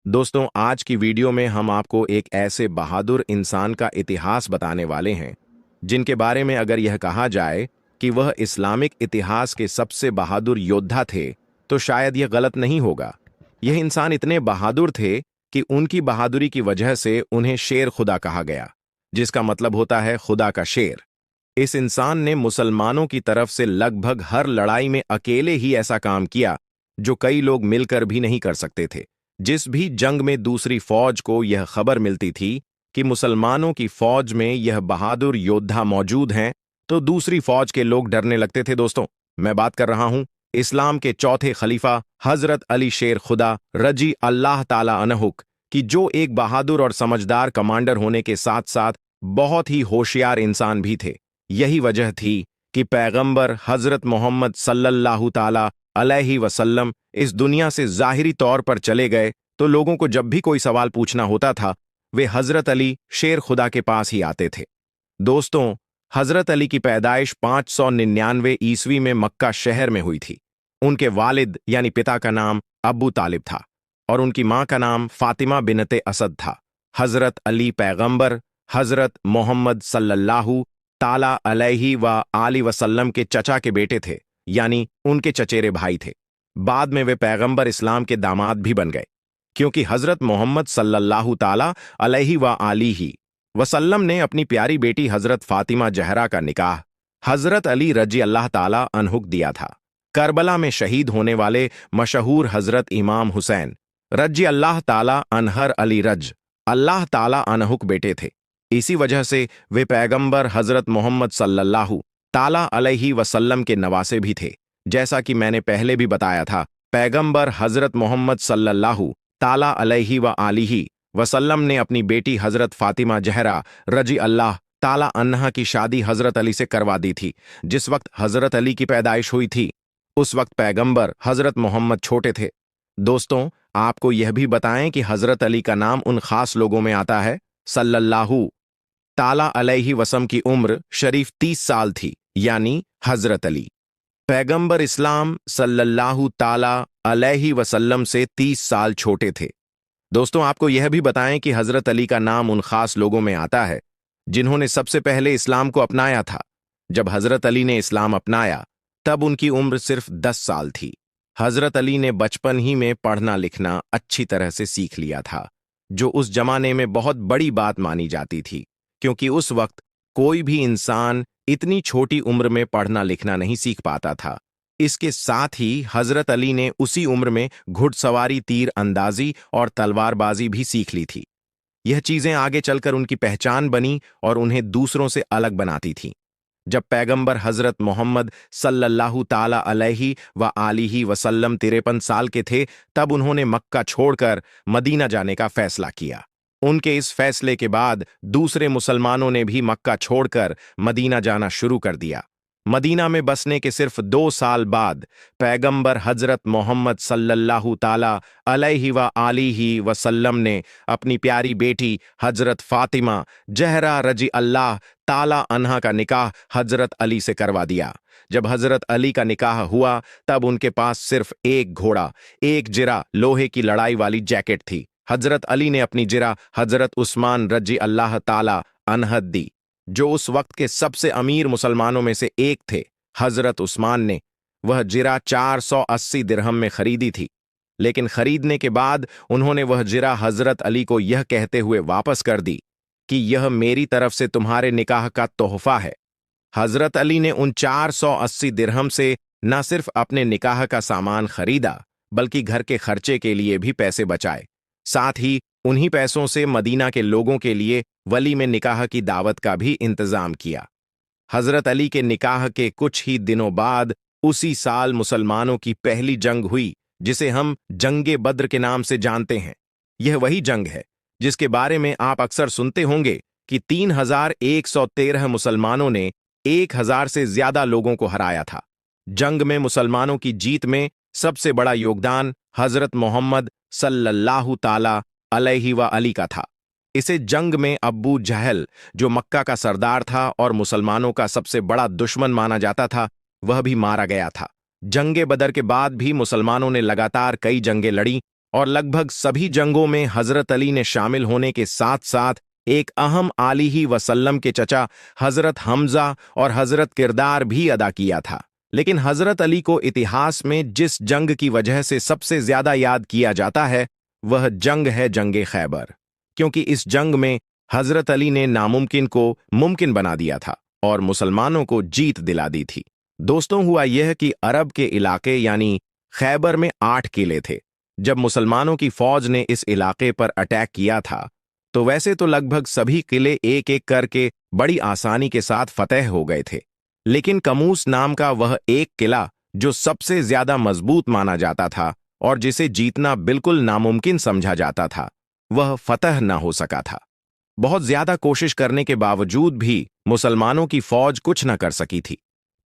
दोस्तों, आज की वीडियो में हम आपको एक ऐसे बहादुर इंसान का इतिहास बताने वाले हैं जिनके बारे में अगर यह कहा जाए कि वह इस्लामिक इतिहास के सबसे बहादुर योद्धा थे तो शायद यह गलत नहीं होगा। यह इंसान इतने बहादुर थे कि उनकी बहादुरी की वजह से उन्हें शेर खुदा कहा गया, जिसका मतलब होता है खुदा का शेर। इस इंसान ने मुसलमानों की तरफ से लगभग हर लड़ाई में अकेले ही ऐसा काम किया जो कई लोग मिलकर भी नहीं कर सकते थे। जिस भी जंग में दूसरी फौज को यह खबर मिलती थी कि मुसलमानों की फौज में यह बहादुर योद्धा मौजूद हैं, तो दूसरी फौज के लोग डरने लगते थे। दोस्तों, मैं बात कर रहा हूं इस्लाम के चौथे खलीफा हजरत अली शेर खुदा रजी अल्लाह ताला अनहुक कि जो एक बहादुर और समझदार कमांडर होने के साथ साथ बहुत ही होशियार इंसान भी थे। यही वजह थी कि पैगंबर हजरत मोहम्मद सल्लल्लाहु ताला अलैहि वसल्लम इस दुनिया से ज़ाहिरी तौर पर चले गए तो लोगों को जब भी कोई सवाल पूछना होता था वे हजरत अली शेर खुदा के पास ही आते थे। दोस्तों, हजरत अली की पैदाइश 599 ईस्वी में मक्का शहर में हुई थी। उनके वालिद यानी पिता का नाम अबू तालिब था और उनकी मां का नाम फातिमा बिनते असद था। हजरत अली पैगंबर हजरत मोहम्मद सल्लल्लाहु ताला अलैहि व आलि वसल्लम के चचा के बेटे थे, यानी उनके चचेरे भाई थे। बाद में वे पैगंबर इस्लाम के दामाद भी बन गए, क्योंकि हजरत मोहम्मद सल्लल्लाहु ताला अलैहि व आलिहि वसल्लम ने अपनी प्यारी बेटी हजरत फातिमा जहरा का निकाह हजरत अली रजी अल्लाह ताला अनहुक दिया था। करबला में शहीद होने वाले मशहूर हजरत इमाम हुसैन रजी अल्लाह ताला अनहर अली रज अल्लाह ताला अनहुक बेटे थे। इसी वजह से वे पैगंबर हजरत मोहम्मद सल्लल्लाहु ताला अलैहि वसल्लम के नवासे भी थे। जैसा कि मैंने पहले भी बताया था, पैगंबर हजरत मोहम्मद सल्लल्लाहु ताला अलैहि व आलिहि वसल्लम ने अपनी बेटी हजरत फातिमा जहरा रजी अल्लाह ताला अन्हा की शादी हजरत अली से करवा दी थी। जिस वक्त हजरत अली की पैदाइश हुई थी उस वक्त पैगंबर हजरत मोहम्मद छोटे थे। दोस्तों, आपको यह भी बताएं कि हजरत अली का नाम उन खास लोगों में आता है। सल्लल्लाहु ताला अलैहि वसल्लम की उम्र शरीफ 30 साल थी, यानी हजरत अली पैगंबर इस्लाम सल्लल्लाहु ताला अलैहि वसल्लम से 30 साल छोटे थे। दोस्तों, आपको यह भी बताएं कि हजरत अली का नाम उन खास लोगों में आता है जिन्होंने सबसे पहले इस्लाम को अपनाया था। जब हजरत अली ने इस्लाम अपनाया तब उनकी उम्र सिर्फ 10 साल थी। हजरत अली ने बचपन ही में पढ़ना लिखना अच्छी तरह से सीख लिया था, जो उस जमाने में बहुत बड़ी बात मानी जाती थी, क्योंकि उस वक्त कोई भी इंसान इतनी छोटी उम्र में पढ़ना लिखना नहीं सीख पाता था। इसके साथ ही हजरत अली ने उसी उम्र में घुड़सवारी, तीर अंदाजी और तलवारबाजी भी सीख ली थी। यह चीजें आगे चलकर उनकी पहचान बनी और उन्हें दूसरों से अलग बनाती थीं। जब पैगंबर हजरत मोहम्मद सल्लल्लाहु ताला अलैहि व आलिहि वसल्लम 53 साल के थे, तब उन्होंने मक्का छोड़कर मदीना जाने का फैसला किया। उनके इस फैसले के बाद दूसरे मुसलमानों ने भी मक्का छोड़कर मदीना जाना शुरू कर दिया। मदीना में बसने के सिर्फ 2 साल बाद पैगंबर हजरत मोहम्मद सल्लल्लाहु ताला अलैहि व आलिहि वसल्लम ने अपनी प्यारी बेटी हजरत फातिमा जहरा रजी अल्लाह ताला अन्हा का निकाह हजरत अली से करवा दिया। जब हजरत अली का निकाह हुआ तब उनके पास सिर्फ एक घोड़ा, एक जिरा लोहे की लड़ाई वाली जैकेट थी। हजरत अली ने अपनी जिरा हजरत उस्मान रजी अल्लाह ताला अनहद दी, जो उस वक्त के सबसे अमीर मुसलमानों में से एक थे। हजरत उस्मान ने वह जिरा 480 दिरहम में खरीदी थी, लेकिन खरीदने के बाद उन्होंने वह जिरा हजरत अली को यह कहते हुए वापस कर दी कि यह मेरी तरफ से तुम्हारे निकाह का तोहफा है। हजरत अली ने उन 480 दिरहम से न सिर्फ अपने निकाह का सामान खरीदा, बल्कि घर के खर्चे के लिए भी पैसे बचाए। साथ ही उन्हीं पैसों से मदीना के लोगों के लिए वली में निकाह की दावत का भी इंतजाम किया। हजरत अली के निकाह के कुछ ही दिनों बाद उसी साल मुसलमानों की पहली जंग हुई, जिसे हम जंगे बद्र के नाम से जानते हैं। यह वही जंग है जिसके बारे में आप अक्सर सुनते होंगे कि 3113 मुसलमानों ने 1000 से ज्यादा लोगों को हराया था। जंग में मुसलमानों की जीत में सबसे बड़ा योगदान हजरत मोहम्मद सल्लल्लाहु ताला अलैहि व अली का था। इसे जंग में अब्बू जहल, जो मक्का का सरदार था और मुसलमानों का सबसे बड़ा दुश्मन माना जाता था, वह भी मारा गया था। जंगे बदर के बाद भी मुसलमानों ने लगातार कई जंगें लड़ी और लगभग सभी जंगों में हजरत अली ने शामिल होने के साथ साथ एक अहम आलिही वसल्लम के चचा हजरत हमजा और हजरत किरदार भी अदा किया था। लेकिन हजरत अली को इतिहास में जिस जंग की वजह से सबसे ज्यादा याद किया जाता है वह जंग है जंगे खैबर, क्योंकि इस जंग में हजरत अली ने नामुमकिन को मुमकिन बना दिया था और मुसलमानों को जीत दिला दी थी। दोस्तों, हुआ यह कि अरब के इलाके यानी खैबर में 8 किले थे। जब मुसलमानों की फौज ने इस इलाके पर अटैक किया था तो वैसे तो लगभग सभी किले एक एक करके बड़ी आसानी के साथ फतेह हो गए थे, लेकिन कमूस नाम का वह एक किला जो सबसे ज्यादा मजबूत माना जाता था और जिसे जीतना बिल्कुल नामुमकिन समझा जाता था, वह फतह न हो सका था। बहुत ज्यादा कोशिश करने के बावजूद भी मुसलमानों की फौज कुछ न कर सकी थी।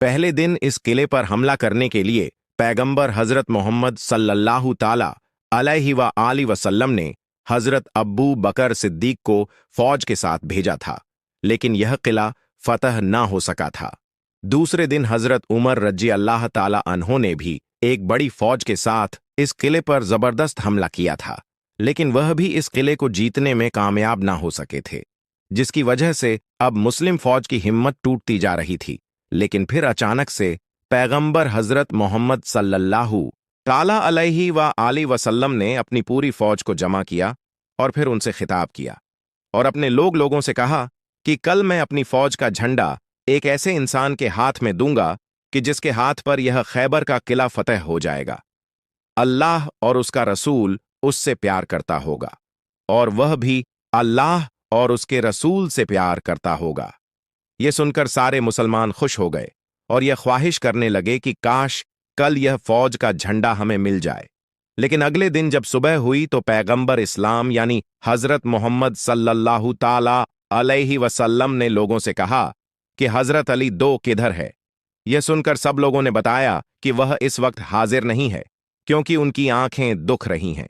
पहले दिन इस किले पर हमला करने के लिए पैगंबर हजरत मोहम्मद सल्लल्लाहु ताला अलैहि व आलि वसल्लम ने हजरत अब्बू बकर सिद्दीक को फौज के साथ भेजा था, लेकिन यह किला फतह ना हो सका था। दूसरे दिन हजरत उमर रजी अल्लाह ताला अन्हो ने भी एक बड़ी फौज के साथ इस किले पर जबरदस्त हमला किया था, लेकिन वह भी इस किले को जीतने में कामयाब ना हो सके थे, जिसकी वजह से अब मुस्लिम फौज की हिम्मत टूटती जा रही थी। लेकिन फिर अचानक से पैगंबर हजरत मोहम्मद सल्लल्लाहु ताला अलैहि व आलि वसल्लम ने अपनी पूरी फौज को जमा किया और फिर उनसे खिताब किया और अपने लोगों से कहा कि कल मैं अपनी फौज का झंडा एक ऐसे इंसान के हाथ में दूंगा कि जिसके हाथ पर यह खैबर का किला फतेह हो जाएगा। अल्लाह और उसका रसूल उससे प्यार करता होगा और वह भी अल्लाह और उसके रसूल से प्यार करता होगा। यह सुनकर सारे मुसलमान खुश हो गए और यह ख्वाहिश करने लगे कि काश कल यह फौज का झंडा हमें मिल जाए। लेकिन अगले दिन जब सुबह हुई तो पैगंबर इस्लाम यानी हजरत मोहम्मद सल्लल्लाहु ताला अलैहि वसल्लम ने लोगों से कहा कि हजरत अली 2 किधर है। यह सुनकर सब लोगों ने बताया कि वह इस वक्त हाजिर नहीं है क्योंकि उनकी आंखें दुख रही हैं।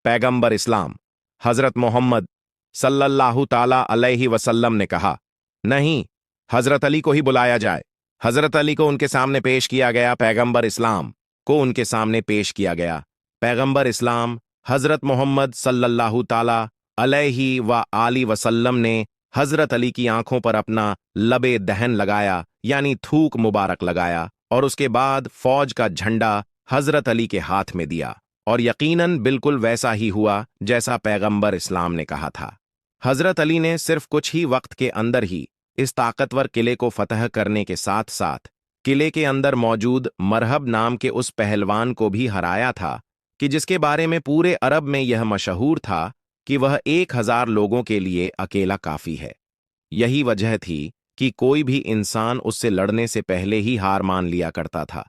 पैगंबर इस्लाम हजरत मोहम्मद सल्लल्लाहु ताला अलैहि वसल्लम ने कहा, नहीं, हजरत अली को ही बुलाया जाए। हजरत अली को उनके सामने पेश किया गया। पैगंबर इस्लाम को उनके सामने पेश किया गया। पैगंबर इस्लाम हजरत मोहम्मद सल्लल्लाहु ताला अलैहि व आलि वसल्लम ने हजरत अली की आंखों पर अपना लबे दहन लगाया यानी थूक मुबारक लगाया और उसके बाद फौज का झंडा हजरत अली के हाथ में दिया और यकीनन बिल्कुल वैसा ही हुआ जैसा पैगंबर इस्लाम ने कहा था। हजरत अली ने सिर्फ कुछ ही वक्त के अंदर ही इस ताकतवर किले को फतह करने के साथ साथ किले के अंदर मौजूद मरहब नाम के उस पहलवान को भी हराया था कि जिसके बारे में पूरे अरब में यह मशहूर था कि वह 1000 लोगों के लिए अकेला काफी है। यही वजह थी कि कोई भी इंसान उससे लड़ने से पहले ही हार मान लिया करता था,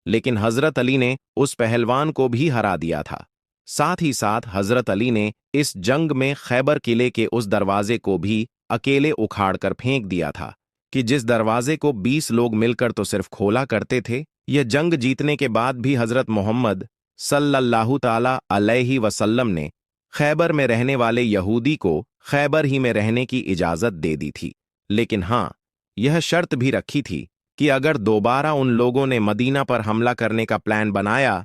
लेकिन हजरत अली ने उस पहलवान को भी हरा दिया था। साथ ही साथ हजरत अली ने इस जंग में खैबर किले के उस दरवाजे को भी अकेले उखाड़कर फेंक दिया था कि जिस दरवाजे को 20 लोग मिलकर तो सिर्फ खोला करते थे। यह जंग जीतने के बाद भी हजरत मोहम्मद सल्लल्लाहु ताला अलैहि वसल्लम ने खैबर में रहने वाले यहूदी को खैबर ही में रहने की इजाजत दे दी थी, लेकिन हां, यह शर्त भी रखी थी कि अगर दोबारा उन लोगों ने मदीना पर हमला करने का प्लान बनाया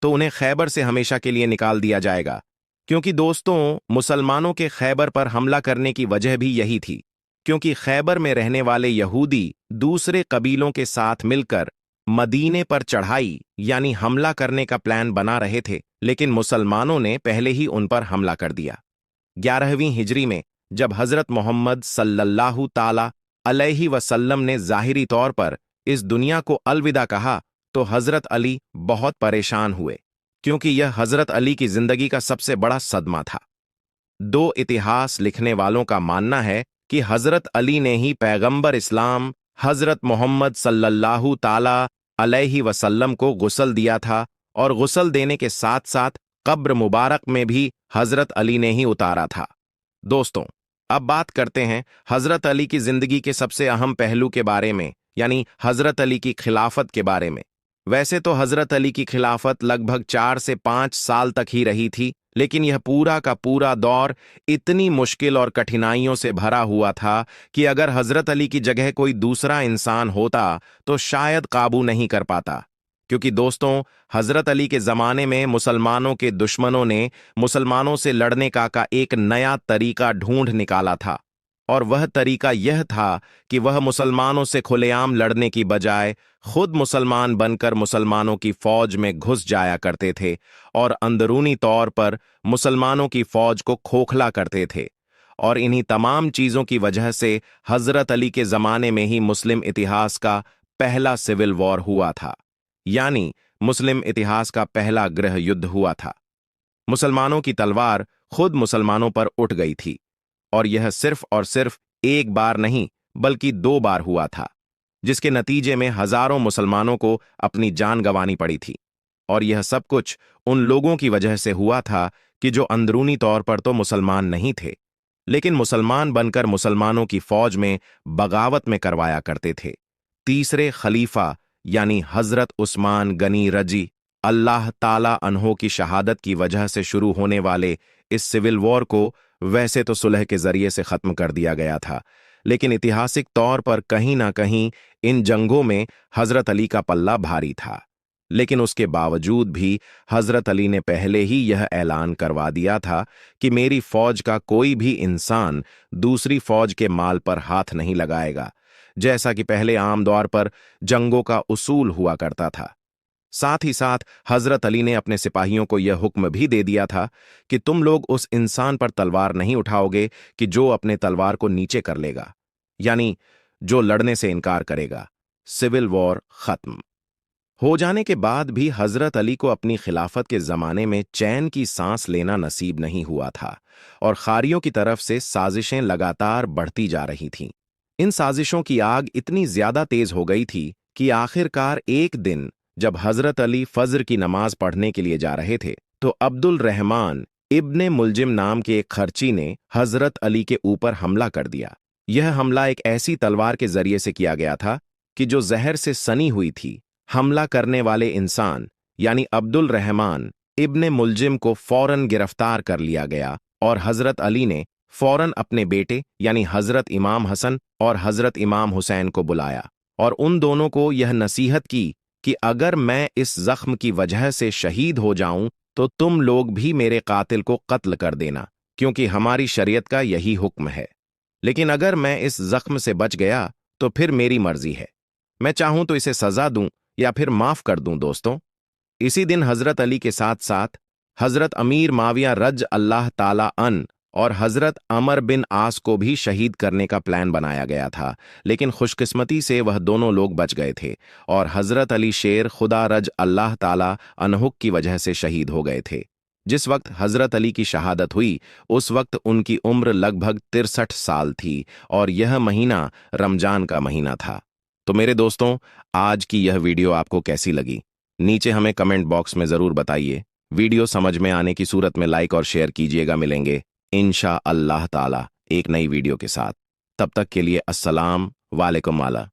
तो उन्हें खैबर से हमेशा के लिए निकाल दिया जाएगा। क्योंकि दोस्तों, मुसलमानों के खैबर पर हमला करने की वजह भी यही थी, क्योंकि खैबर में रहने वाले यहूदी दूसरे कबीलों के साथ मिलकर मदीने पर चढ़ाई यानी हमला करने का प्लान बना रहे थे, लेकिन मुसलमानों ने पहले ही उन पर हमला कर दिया। 11वीं हिजरी में जब हजरत मोहम्मद सल्लल्लाहु ताला अलैहि वसल्लम ने जाहिरी तौर पर इस दुनिया को अलविदा कहा तो हजरत अली बहुत परेशान हुए, क्योंकि यह हजरत अली की जिंदगी का सबसे बड़ा सदमा था। 2 इतिहास लिखने वालों का मानना है कि हजरत अली ने ही पैगंबर इस्लाम हजरत मोहम्मद सल्लल्लाहु ताला अलैहि वसल्लम को गुस्ल दिया था और गुस्ल देने के साथ साथ कब्र मुबारक में भी हजरत अली ने ही उतारा था। दोस्तों, अब बात करते हैं हजरत अली की जिंदगी के सबसे अहम पहलू के बारे में, यानी हजरत अली की खिलाफत के बारे में। वैसे तो हजरत अली की खिलाफत लगभग 4 से 5 साल तक ही रही थी, लेकिन यह पूरा का पूरा दौर इतनी मुश्किल और कठिनाइयों से भरा हुआ था कि अगर हजरत अली की जगह कोई दूसरा इंसान होता तो शायद काबू नहीं कर पाता। क्योंकि दोस्तों, हजरत अली के जमाने में मुसलमानों के दुश्मनों ने मुसलमानों से लड़ने का एक नया तरीका ढूंढ निकाला था। और वह तरीका यह था कि वह मुसलमानों से खुलेआम लड़ने की बजाय खुद मुसलमान बनकर मुसलमानों की फौज में घुस जाया करते थे और अंदरूनी तौर पर मुसलमानों की फौज को खोखला करते थे। और इन्हीं तमाम चीजों की वजह से हजरत अली के जमाने में ही मुस्लिम इतिहास का पहला सिविल वॉर हुआ था, यानी मुस्लिम इतिहास का पहला गृह युद्ध हुआ था। मुसलमानों की तलवार खुद मुसलमानों पर उठ गई थी, और यह सिर्फ और सिर्फ एक बार नहीं बल्कि 2 बार हुआ था, जिसके नतीजे में हजारों मुसलमानों को अपनी जान गंवानी पड़ी थी। और यह सब कुछ उन लोगों की वजह से हुआ था कि जो अंदरूनी तौर पर तो मुसलमान नहीं थे, लेकिन मुसलमान बनकर मुसलमानों की फौज में बगावत में करवाया करते थे। तीसरे खलीफा यानी हजरत उस्मान गनी रजी अल्लाह ताला अन्हो की शहादत की वजह से शुरू होने वाले इस सिविल वॉर को वैसे तो सुलह के जरिए से खत्म कर दिया गया था, लेकिन ऐतिहासिक तौर पर कहीं ना कहीं इन जंगों में हजरत अली का पल्ला भारी था। लेकिन उसके बावजूद भी हजरत अली ने पहले ही यह ऐलान करवा दिया था कि मेरी फौज का कोई भी इंसान दूसरी फौज के माल पर हाथ नहीं लगाएगा, जैसा कि पहले आम तौर पर जंगों का उसूल हुआ करता था। साथ ही साथ हजरत अली ने अपने सिपाहियों को यह हुक्म भी दे दिया था कि तुम लोग उस इंसान पर तलवार नहीं उठाओगे कि जो अपने तलवार को नीचे कर लेगा, यानी जो लड़ने से इनकार करेगा। सिविल वॉर खत्म हो जाने के बाद भी हजरत अली को अपनी खिलाफत के जमाने में चैन की सांस लेना नसीब नहीं हुआ था, और खारियों की तरफ से साजिशें लगातार बढ़ती जा रही थीं। इन साजिशों की आग इतनी ज्यादा तेज हो गई थी कि आखिरकार एक दिन जब हजरत अली फज्र की नमाज पढ़ने के लिए जा रहे थे, तो अब्दुल रहमान इब्ने मुलजिम नाम के एक खर्ची ने हजरत अली के ऊपर हमला कर दिया। यह हमला एक ऐसी तलवार के जरिए से किया गया था कि जो जहर से सनी हुई थी। हमला करने वाले इंसान यानी अब्दुल रहमान इब्ने मुलजिम को फौरन गिरफ्तार कर लिया गया, और हजरत अली ने फौरन अपने बेटे यानी हजरत इमाम हसन और हजरत इमाम हुसैन को बुलाया और उन दोनों को यह नसीहत की कि अगर मैं इस जख्म की वजह से शहीद हो जाऊं तो तुम लोग भी मेरे कातिल को कत्ल कर देना, क्योंकि हमारी शरीयत का यही हुक्म है। लेकिन अगर मैं इस जख्म से बच गया तो फिर मेरी मर्जी है, मैं चाहूं तो इसे सजा दूं या फिर माफ कर दूं। दोस्तों, इसी दिन हजरत अली के साथ साथ हजरत अमीर माविया रज अल्लाह ताला अन और हजरत अमर बिन आस को भी शहीद करने का प्लान बनाया गया था, लेकिन खुशकिस्मती से वह दोनों लोग बच गए थे और हजरत अली शेर खुदा रज अल्लाह ताला अनहुक की वजह से शहीद हो गए थे। जिस वक्त हजरत अली की शहादत हुई उस वक्त उनकी उम्र लगभग 63 साल थी, और यह महीना रमजान का महीना था। तो मेरे दोस्तों, आज की यह वीडियो आपको कैसी लगी, नीचे हमें कमेंट बॉक्स में जरूर बताइए। वीडियो समझ में आने की सूरत में लाइक और शेयर कीजिएगा। मिलेंगे इंशा अल्लाह ताला एक नई वीडियो के साथ। तब तक के लिए अस्सलाम वालेकुम वाला।